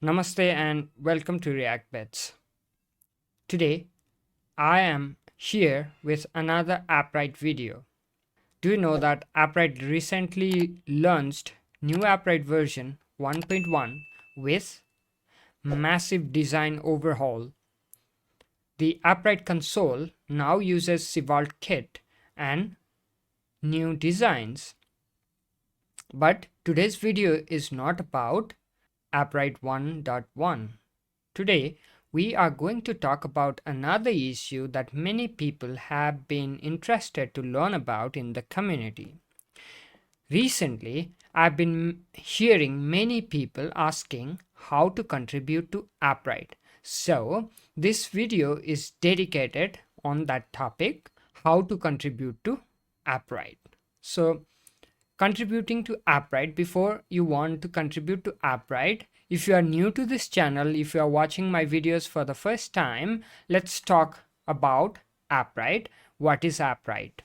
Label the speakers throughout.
Speaker 1: Namaste and welcome to React Bets. Today, I am here with another Appwrite video. Do you know that Appwrite recently launched new Appwrite version 1.1 with massive design overhaul? The Appwrite console now uses Vault Kit and new designs. But today's video is not about Appwrite 1.1. Today, we are going to talk about another issue that many people have been interested to learn about in the community. Recently, I've been hearing many people asking how to contribute to Appwrite. So, this video is dedicated on that topic, how to contribute to Appwrite. So, contributing to Appwrite. Before you want to contribute to Appwrite, if you are new to this channel, if you are watching my videos for the first time, let's talk about Appwrite. What is Appwrite?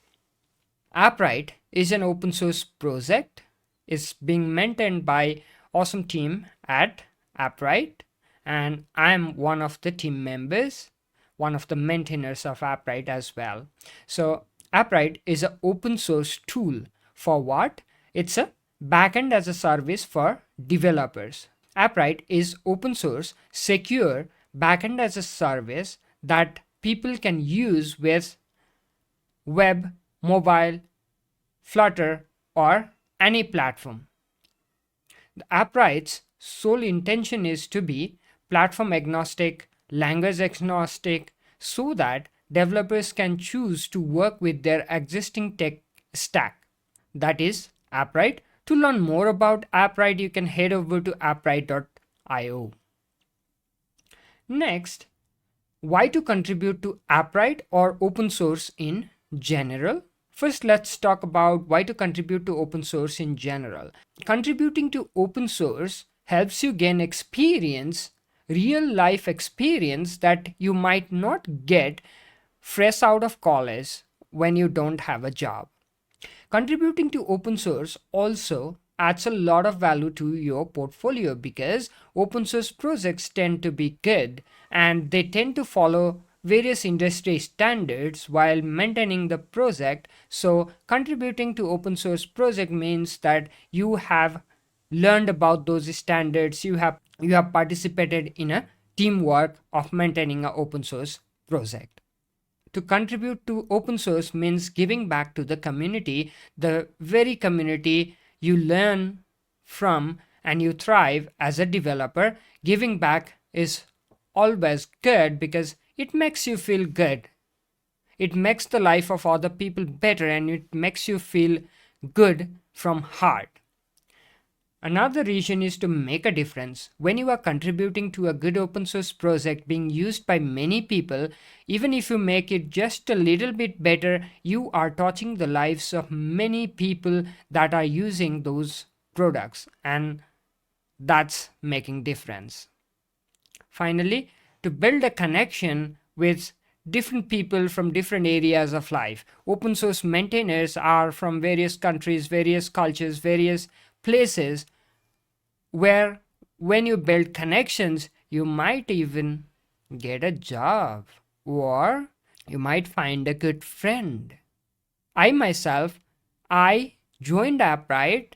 Speaker 1: Appwrite is an open source project. It's being maintained by awesome team at Appwrite, and I'm one of the team members, one of the maintainers of Appwrite as well. So Appwrite is an open source tool for what? It's a backend as a service for developers. Appwrite is open source, secure backend as a service that people can use with web, mobile, Flutter, or any platform. The Appwrite's sole intention is to be platform agnostic, language agnostic, so that developers can choose to work with their existing tech stack. That is Appwrite. To learn more about Appwrite, you can head over to appwrite.io. Next, why to contribute to Appwrite or open source in general? First, let's talk about why to contribute to open source in general. Contributing to open source helps you gain experience, real life experience that you might not get fresh out of college when you don't have a job. Contributing to open source also adds a lot of value to your portfolio because open source projects tend to be good and they tend to follow various industry standards while maintaining the project. So contributing to open source project means that you have learned about those standards, you have participated in a teamwork of maintaining an open source project. To contribute to open source means giving back to the community, the very community you learn from and you thrive as a developer. Giving back is always good because it makes you feel good. It makes the life of other people better and it makes you feel good from heart. Another reason is to make a difference. When you are contributing to a good open source project being used by many people, even if you make it just a little bit better, you are touching the lives of many people that are using those products, and that's making difference. Finally, to build a connection with different people from different areas of life. Open source maintainers are from various countries, various cultures, various places where when you build connections, you might even get a job or you might find a good friend. I myself, I joined Appwrite,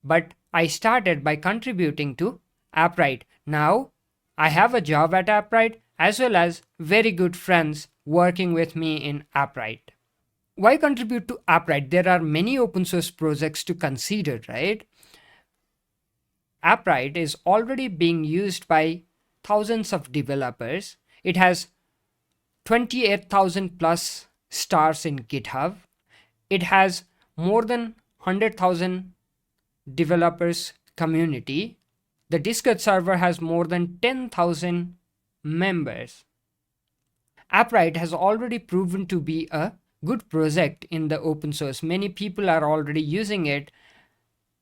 Speaker 1: but I started by contributing to Appwrite. Now I have a job at Appwrite as well as very good friends working with me in Appwrite. Why contribute to Appwrite? There are many open source projects to consider, right? Appwrite is already being used by thousands of developers. It has 28,000 plus stars in GitHub. It has more than 100,000 developers community. The Discord server has more than 10,000 members. Appwrite has already proven to be a good project in the open source. Many people are already using it,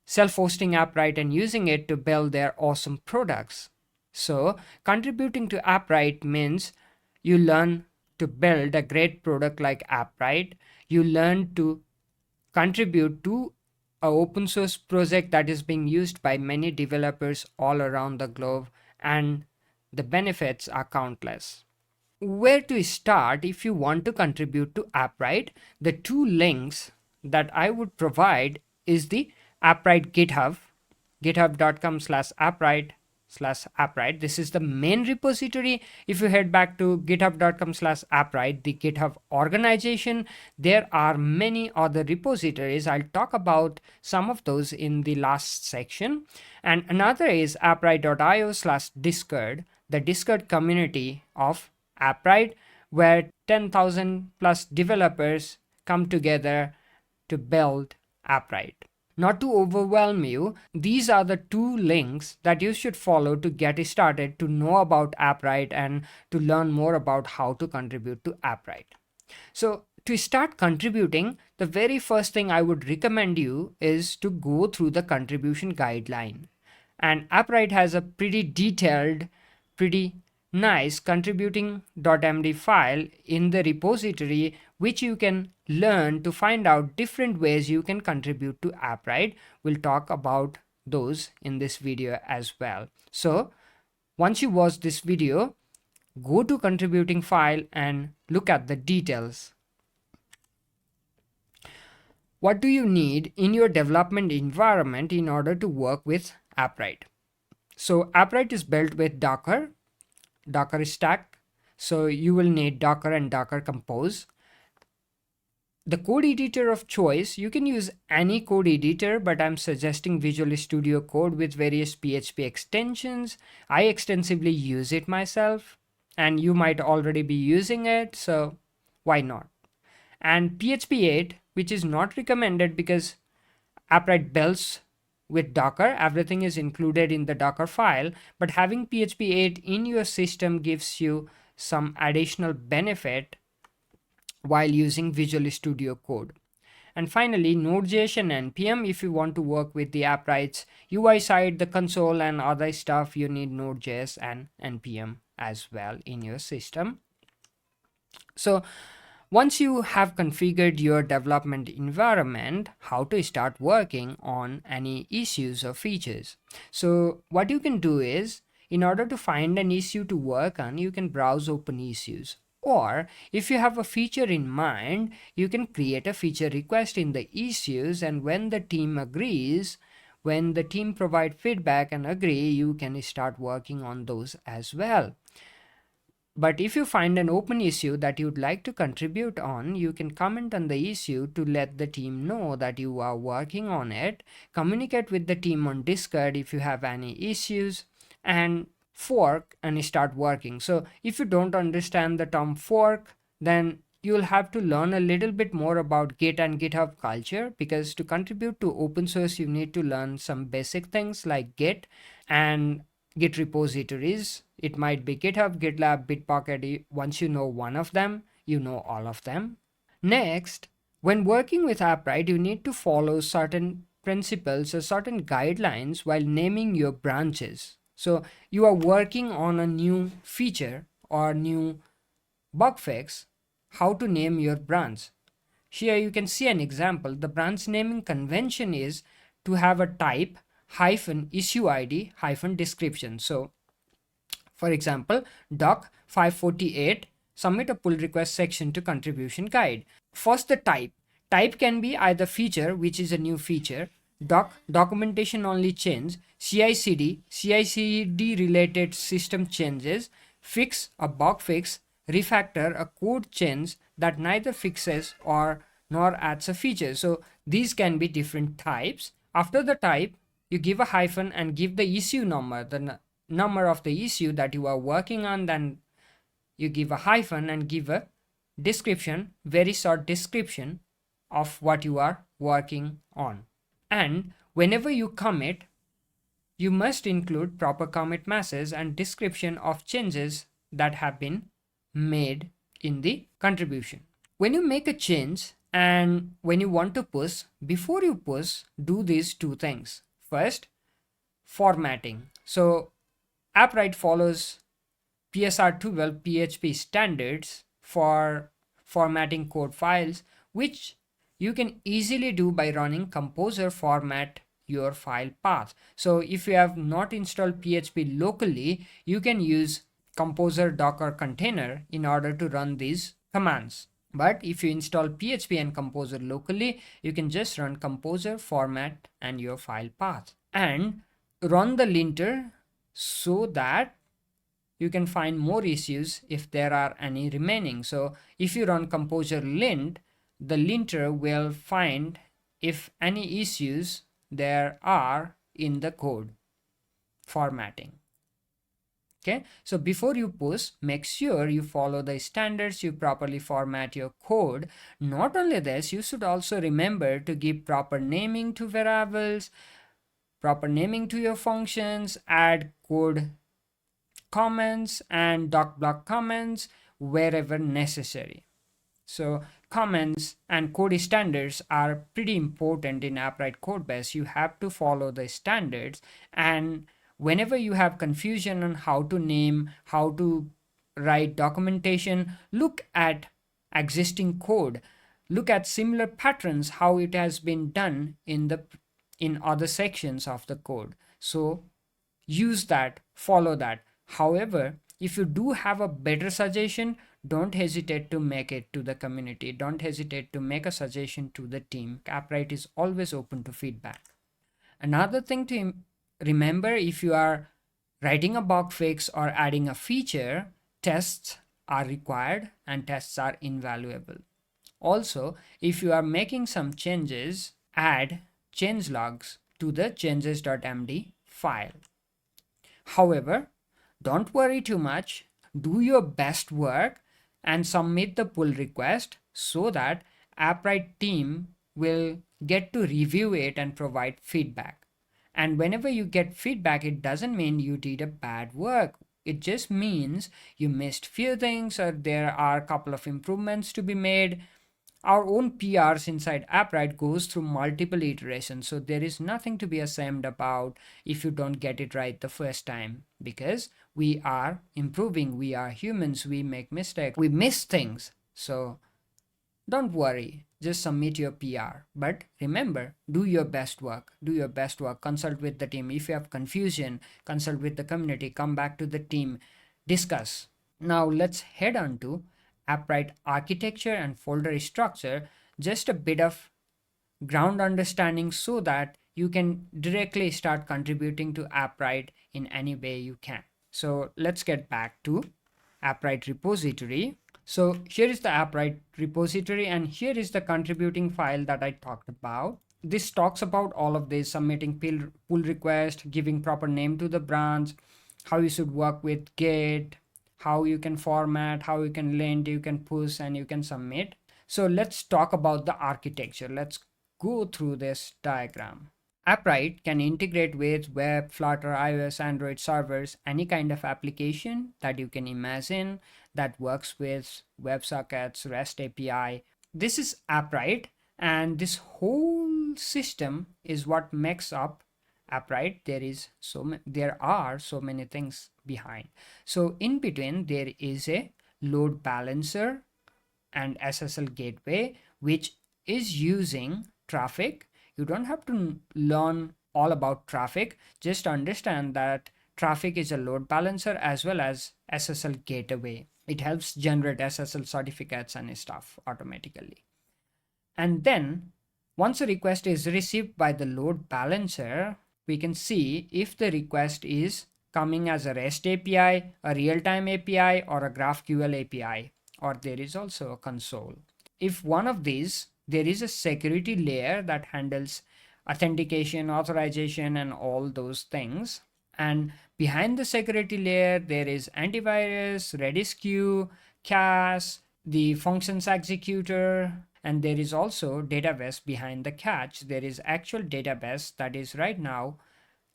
Speaker 1: self-hosting Appwrite and using it to build their awesome products. So contributing to Appwrite means you learn to build a great product like Appwrite. You learn to contribute to a open source project that is being used by many developers all around the globe, and the benefits are countless. Where to start if you want to contribute to Appwrite? The two links that I would provide is the Appwrite GitHub, github.com/appwrite/appwrite. This is the main repository. If you head back to github.com/appwrite, the GitHub organization, there are many other repositories. I'll talk about some of those in the last section. And another is appwrite.io/discord, the Discord community of Appwrite, where 10,000 plus developers come together to build Appwrite. Not to overwhelm you, these are the two links that you should follow to get started, to know about Appwrite and to learn more about how to contribute to Appwrite. So to start contributing, the very first thing I would recommend you is to go through the contribution guideline. And Appwrite has a pretty detailed, pretty nice contributing.md file in the repository, which you can learn to find out different ways you can contribute to Appwrite. We'll talk about those in this video as well. So once you watch this video, go to contributing file and look at the details. What do you need in your development environment in order to work with Appwrite? So Appwrite is built with Docker stack. So you will need Docker and Docker Compose. The code editor of choice, you can use any code editor, but I'm suggesting Visual Studio Code with various PHP extensions. I extensively use it myself, and you might already be using it, so why not? And PHP 8, which is not recommended because Appwrite builds with Docker, everything is included in the Docker file, but having PHP 8 in your system gives you some additional benefit while using Visual Studio Code. And finally, Node.js and NPM. If you want to work with the Appwrite's UI side, the console and other stuff, you need Node.js and NPM as well in your system. So once you have configured your development environment, how to start working on any issues or features? So what you can do is, in order to find an issue to work on, you can browse open issues. Or if you have a feature in mind, you can create a feature request in the issues, and when the team agrees, when the team provide feedback and agree, you can start working on those as well. But if you find an open issue that you'd like to contribute on, you can comment on the issue to let the team know that you are working on it. Communicate with the team on Discord if you have any issues, and fork and start working. So if you don't understand the term fork, then you'll have to learn a little bit more about Git and GitHub culture, because to contribute to open source, you need to learn some basic things like Git and Git repositories. It might be GitHub, GitLab, Bitbucket. Once you know one of them, you know all of them. Next, when working with Appwrite, you need to follow certain principles or certain guidelines while naming your branches. So you are working on a new feature or new bug fix, how to name your branch. Here you can see an example. The branch naming convention is to have a type -issue ID -description. So for example, doc 548 submit a pull request section to contribution guide. First, the type can be either feature, which is a new feature, documentation only change, CI/CD related system changes, fix, a bug fix, refactor, a code change that neither fixes or nor adds a feature. So these can be different types. After the type, you give a hyphen and give the issue number, the number of the issue that you are working on. Then you give a hyphen and give a description, very short description of what you are working on. And whenever you commit, you must include proper commit message and description of changes that have been made in the contribution. When you make a change and when you want to push, before you push, do these two things. First, formatting. So Appwrite follows PSR12 PHP standards for formatting code files, which you can easily do by running composer format your file path. So if you have not installed PHP locally, you can use composer docker container in order to run these commands. But if you install PHP and composer locally, you can just run composer format and your file path and run the linter so that you can find more issues if there are any remaining. So if you run composer lint, the linter will find if any issues there are in the code formatting. Okay, so before you push, make sure you follow the standards, you properly format your code. Not only this, you should also remember to give proper naming to variables, proper naming to your functions, add code comments and doc block comments wherever necessary. So comments and code standards are pretty important in Appwrite Codebase. You have to follow the standards, and whenever you have confusion on how to name, how to write documentation, look at existing code, look at similar patterns, how it has been done in other sections of the code. So use that, follow that. However, if you do have a better suggestion, don't hesitate to make it to the community. Don't hesitate to make a suggestion to the team. Appwrite is always open to feedback. Another thing to remember, if you are writing a bug fix or adding a feature, tests are required and tests are invaluable. Also, if you are making some changes, add change logs to the changes.md file. However, don't worry too much. Do your best work and submit the pull request so that Appwrite team will get to review it and provide feedback. And whenever you get feedback, it doesn't mean you did a bad work. It just means you missed few things or there are a couple of improvements to be made. Our own PRs inside Appwrite goes through multiple iterations, so there is nothing to be ashamed about if you don't get it right the first time, because we are improving, we are humans, we make mistakes, we miss things. So don't worry, just submit your PR. But remember, do your best work, consult with the team. If you have confusion, consult with the community, come back to the team, discuss. Now let's head on to Appwrite architecture and folder structure, just a bit of ground understanding so that you can directly start contributing to Appwrite in any way you can. So let's get back to Appwrite repository. So here is the Appwrite repository and here is the contributing file that I talked about. This talks about all of this: submitting pull request, giving proper name to the branch, how you should work with Git, how you can format, how you can lint, you can push, and you can submit. So let's talk about the architecture. Let's go through this diagram. Appwrite can integrate with web, Flutter, iOS, Android servers, any kind of application that you can imagine that works with WebSockets, REST API. This is Appwrite, and this whole system is what makes up Appwrite. There are so many things behind. So in between there is a load balancer and SSL gateway which is using traffic. You don't have to learn all about traffic, just understand that traffic is a load balancer as well as SSL gateway. It helps generate SSL certificates and stuff automatically. And then once a request is received by the load balancer, we can see if the request is coming as a REST API, a real-time API, or a GraphQL API, or there is also a console. If one of these, there is a security layer that handles authentication, authorization, and all those things. And behind the security layer, there is antivirus, Redis queue, cache, the functions executor, and there is also database behind the cache. There is actual database that is right now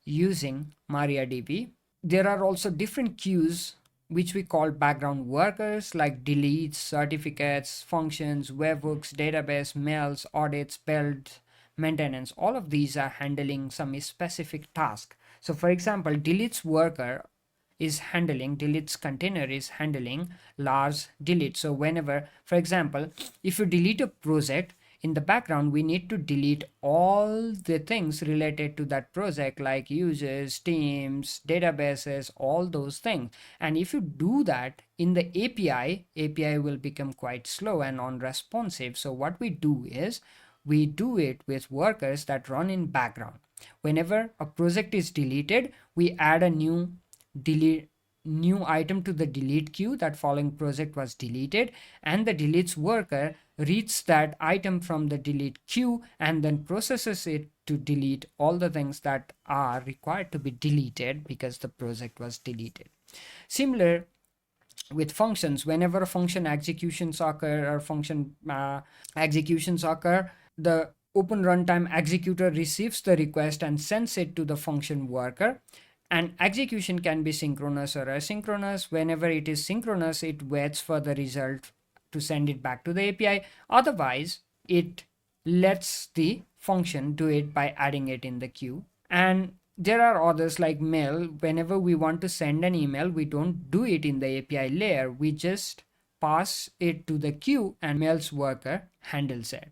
Speaker 1: using MariaDB. There are also different queues which we call background workers like deletes, certificates, functions, webhooks, database, mails, audits, build, maintenance. All of these are handling some specific task. So for example, deletes container is handling large delete. So whenever, for example, if you delete a project, in the background we need to delete all the things related to that project, like users, teams, databases, all those things. And if you do that in the API will become quite slow and unresponsive. So what we do is we do it with workers that run in background. Whenever a project is deleted, we add a new item to the delete queue that following project was deleted, and the deletes worker reads that item from the delete queue and then processes it to delete all the things that are required to be deleted because the project was deleted. Similar with functions, whenever function executions occur or function executions occur, the open runtime executor receives the request and sends it to the function worker. And execution can be synchronous or asynchronous. Whenever it is synchronous, it waits for the result to send it back to the API. Otherwise, it lets the function do it by adding it in the queue. And there are others like mail. Whenever we want to send an email, we don't do it in the API layer. We just pass it to the queue and mail's worker handles it.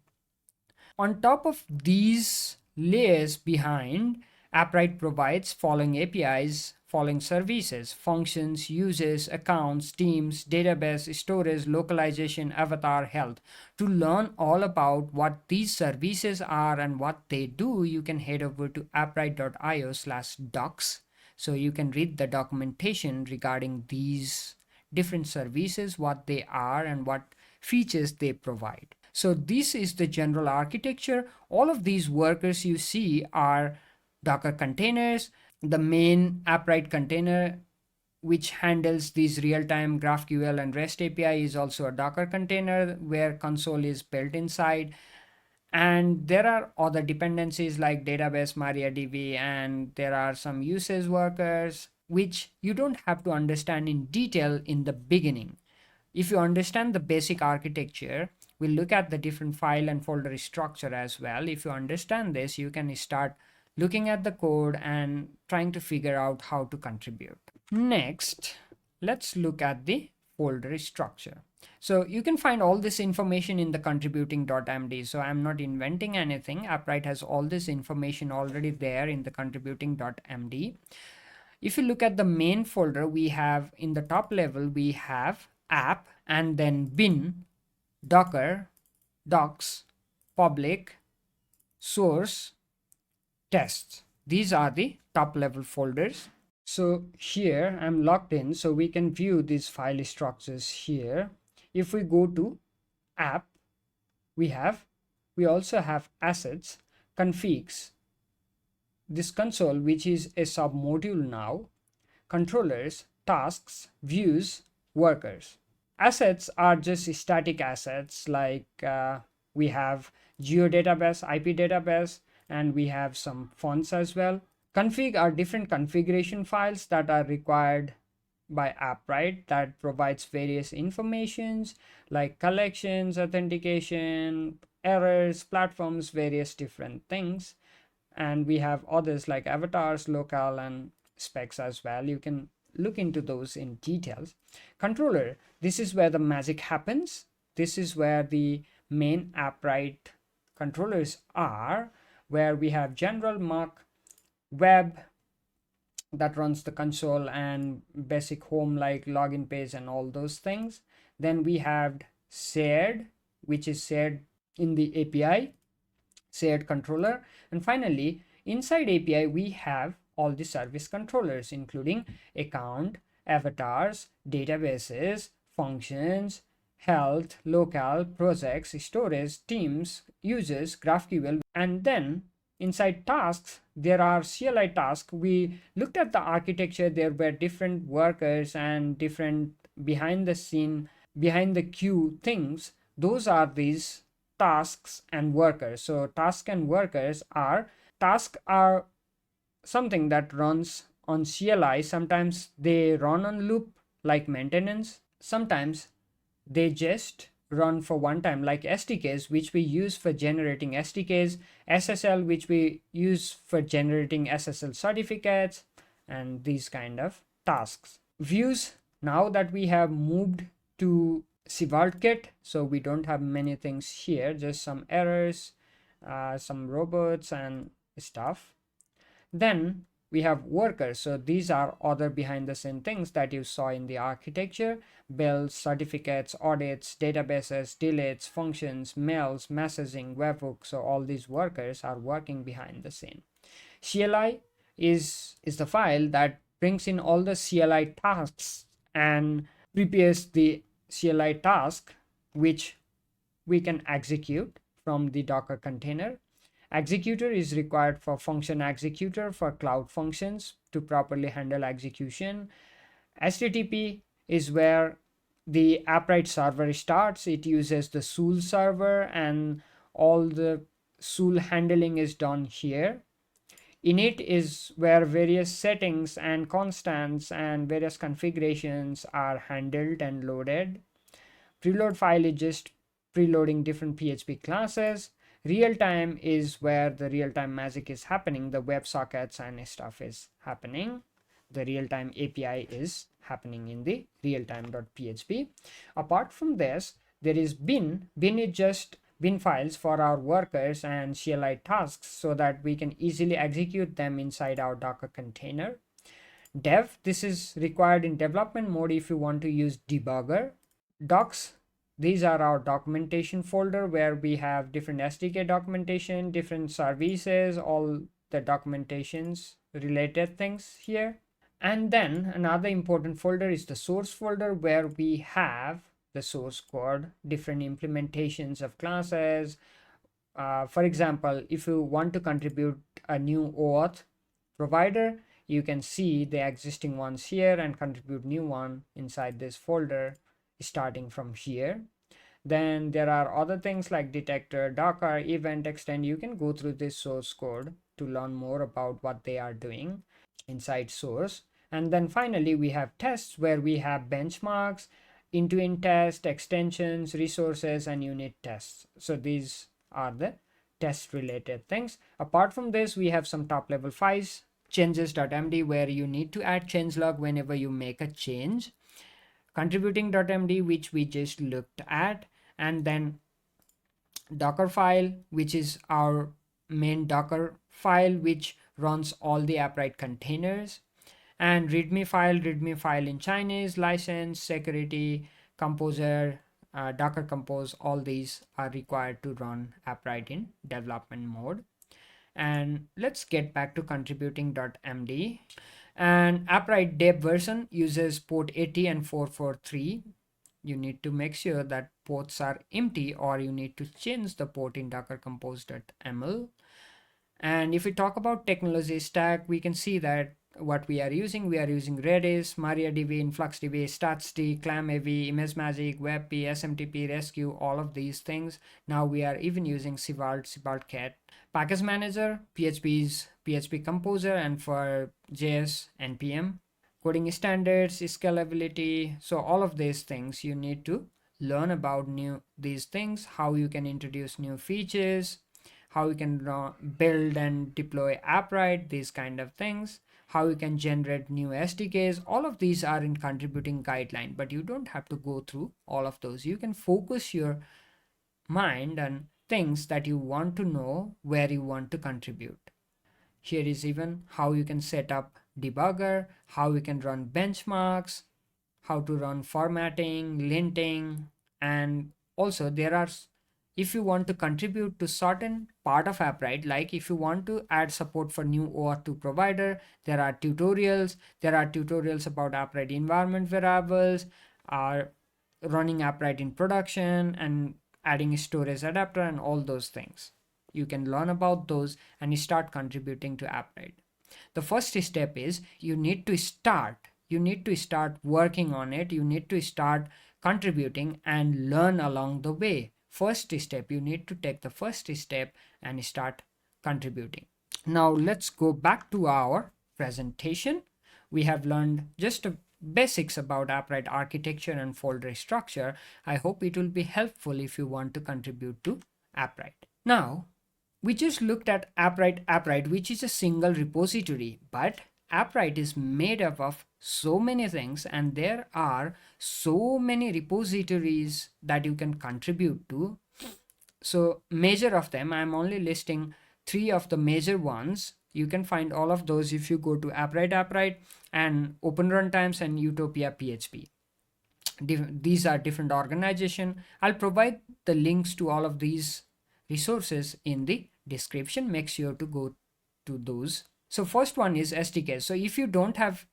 Speaker 1: On top of these layers behind, Appwrite provides following APIs, following services: functions, users, accounts, teams, database, storage, localization, avatar, health. To learn all about what these services are and what they do, you can head over to appwrite.io/docs. So you can read the documentation regarding these different services, what they are and what features they provide. So this is the general architecture. All of these workers you see are Docker containers. The main Appwrite container, which handles these real-time GraphQL and REST API, is also a Docker container where console is built inside. And there are other dependencies like database, MariaDB, and there are some usage workers, which you don't have to understand in detail in the beginning. If you understand the basic architecture, we'll look at the different file and folder structure as well. If you understand this, you can start looking at the code and trying to figure out how to contribute. Next, let's look at the folder structure. So you can find all this information in the contributing.md. So I'm not inventing anything. Appwrite has all this information already there in the contributing.md. If you look at the main folder, we have in the top level, we have app and then bin, docker, docs, public, source, tests. These are the top level folders. So here I'm logged in, so we can view these file structures here. If we go to app, we also have assets, configs, this console, which is a submodule now, controllers, tasks, views, workers. Assets are just static assets, like we have geodatabase, IP database, and we have some fonts as well. Config are different configuration files that are required by Appwrite that provides various informations like collections, authentication, errors, platforms, various different things. And we have others like avatars, local, and specs as well. You can look into those in details. Controller, this is where the magic happens. This is where the main Appwrite controllers are, where we have general, Mac, web that runs the console, and basic home like login page and all those things. Then we have shared, which is shared in the API, shared controller. And finally, inside API, we have all the service controllers, including account, avatars, databases, functions, health, local, projects, storage, teams, users, GraphQL. And then inside tasks, there are CLI tasks. We looked at the architecture. There were different workers and different behind the scene, behind the queue things. Those are these tasks and workers. So tasks and workers are something that runs on CLI. Sometimes they run on loop like maintenance. Sometimes they just run for one time like SDKs, which we use for generating SDKs, SSL, which we use for generating SSL certificates, and these kind of tasks. Views, now that we have moved to Civart kit, so we don't have many things here, just some errors, some robots and stuff. Then we have workers, so these are other behind the scene things that you saw in the architecture: bills, certificates, audits, databases, deletes, functions, mails, messaging, webhooks. So all these workers are working behind the scene. CLI is the file that brings in all the CLI tasks and prepares the CLI task which we can execute from the Docker container. Executor is required for function executor for cloud functions to properly handle execution. HTTP is where the Appwrite server starts. It uses the SUL server and all the SUL handling is done here. Init is where various settings and constants and various configurations are handled and loaded. Preload file is just preloading different PHP classes. Real time is where the real time magic is happening. The WebSockets and stuff is happening. The real time API is happening in the realtime.php. Apart from this, there is bin. Bin is just bin files for our workers and CLI tasks so that we can easily execute them inside our Docker container. Dev, this is required in development mode if you want to use debugger. Docs, these are our documentation folder where we have different SDK documentation, different services, all the documentations related things here. And then another important folder is the source folder where we have the source code, different implementations of classes. For example, if you want to contribute a new OAuth provider, you can see the existing ones here and contribute new one inside this folder starting from here. Then there are other things like detector, Docker, event, extend. You can go through this source code to learn more about what they are doing inside source. And then finally we have tests where we have benchmarks, end-to-end test, extensions, resources, and unit tests. So these are the test related things. Apart from this, we have some top level files, changes.md, where you need to add changelog whenever you make a change, contributing.md, which we just looked at, and then Docker file, which is our main Docker file which runs all the Appwrite containers, and readme file in Chinese, license, security, composer, Docker compose. All these are required to run Appwrite in development mode. And let's get back to contributing.md. And Appwrite dev version uses port 80 and 443. You need to make sure that ports are empty, or you need to change the port in docker compose.ml. And if we talk about technology stack, we can see that what we are using Redis, MariaDB, InfluxDB, StatsD, ClamAV, ImageMagick, WebP, SMTP, Rescue, all of these things. Now we are even using Civart Cat. Package manager, PHP's PHP Composer, and for JS, NPM. Coding standards, scalability. So all of these things you need to learn about these things, how you can introduce new features, how you can build and deploy Appwrite, these kind of things, how you can generate new SDKs. All of these are in contributing guideline, but you don't have to go through all of those. You can focus your mind on things that you want to know, where you want to contribute. Here is even how you can set up debugger, how you can run benchmarks, how to run formatting, linting, and also there are, if you want to contribute to certain part of Appwrite, like if you want to add support for new OAuth2 provider, there are tutorials. There are tutorials about Appwrite environment variables, running Appwrite in production, and adding storage adapter, and all those things. You can learn about those and start contributing to Appwrite. The first step is you need to start working on it. You need to start contributing and learn along the way. First step, you need to take the first step and start contributing. Now let's go back to our presentation. We have learned just the basics about Appwrite architecture and folder structure. I hope it will be helpful if you want to contribute to Appwrite. Now we just looked at Appwrite, which is a single repository, but Appwrite is made up of so many things, and there are so many repositories that you can contribute to. So major of them, I'm only listing 3 of the major ones. You can find all of those if you go to Appwrite and Open Runtimes and Utopia PHP. These are different organization. I'll provide the links to all of these resources in the description. Make sure to go to those. So first one is SDK. So if you don't have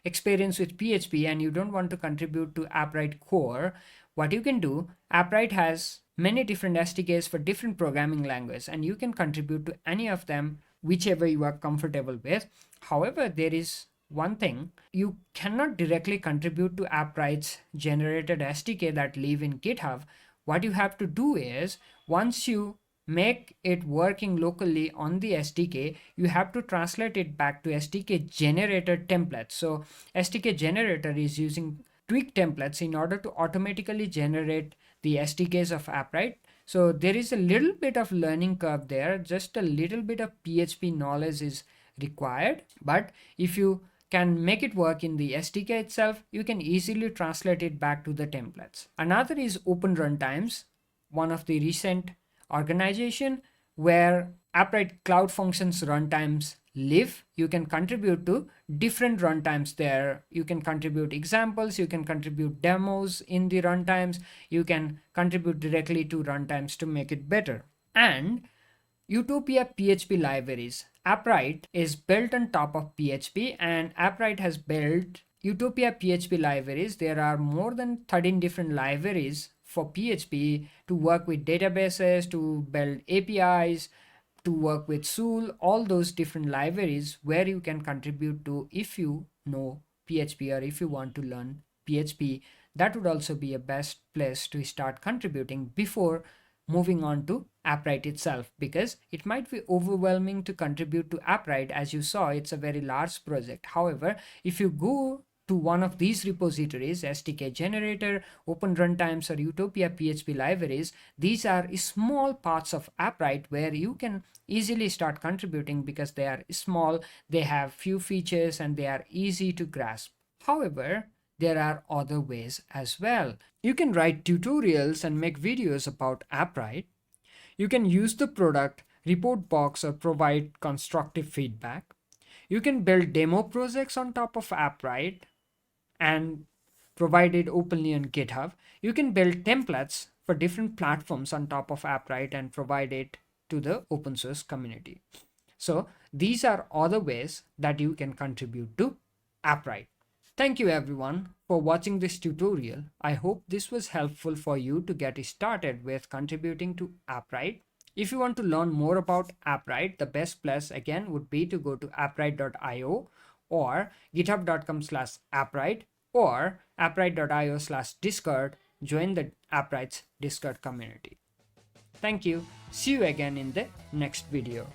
Speaker 1: experience with PHP and you don't want to contribute to Appwrite core, what you can do, Appwrite has many different SDKs for different programming languages, and you can contribute to any of them, whichever you are comfortable with. However, there is one thing, you cannot directly contribute to Appwrite's generated SDK that live in GitHub. What you have to do is, once you make it working locally on the SDK, you have to translate it back to SDK generator templates. So SDK generator is using tweak templates in order to automatically generate the SDKs of Appwrite. So there is a little bit of learning curve there, just a little bit of PHP knowledge is required. But if you can make it work in the SDK itself, you can easily translate it back to the templates. Another is Open Runtimes, one of the recent organization where Appwrite Cloud Functions runtimes live. You can contribute to different runtimes there. You can contribute examples, you can contribute demos in the runtimes, you can contribute directly to runtimes to make it better. And Utopia PHP libraries. Appwrite is built on top of PHP, and Appwrite has built Utopia PHP libraries. There are more than 13 different libraries for PHP to work with databases, to build APIs, to work with Soul, all those different libraries where you can contribute to if you know PHP or if you want to learn PHP. That would also be a best place to start contributing before moving on to Appwrite itself, because it might be overwhelming to contribute to Appwrite. As you saw, it's a very large project. However, if you go to one of these repositories, SDK Generator, Open Runtimes, or Utopia PHP libraries, these are small parts of Appwrite where you can easily start contributing because they are small, they have few features, and they are easy to grasp. However, there are other ways as well. You can write tutorials and make videos about Appwrite. You can use the product report box or provide constructive feedback. You can build demo projects on top of Appwrite and provide it openly on GitHub. You can build templates for different platforms on top of Appwrite and provide it to the open source community. So these are other ways that you can contribute to Appwrite. Thank you everyone for watching this tutorial. I hope this was helpful for you to get started with contributing to Appwrite. If you want to learn more about Appwrite, the best place again would be to go to appwrite.io or github.com/appwrite or appwrite.io/discord. Join the Appwrite's Discord community. Thank you. See you again in the next video.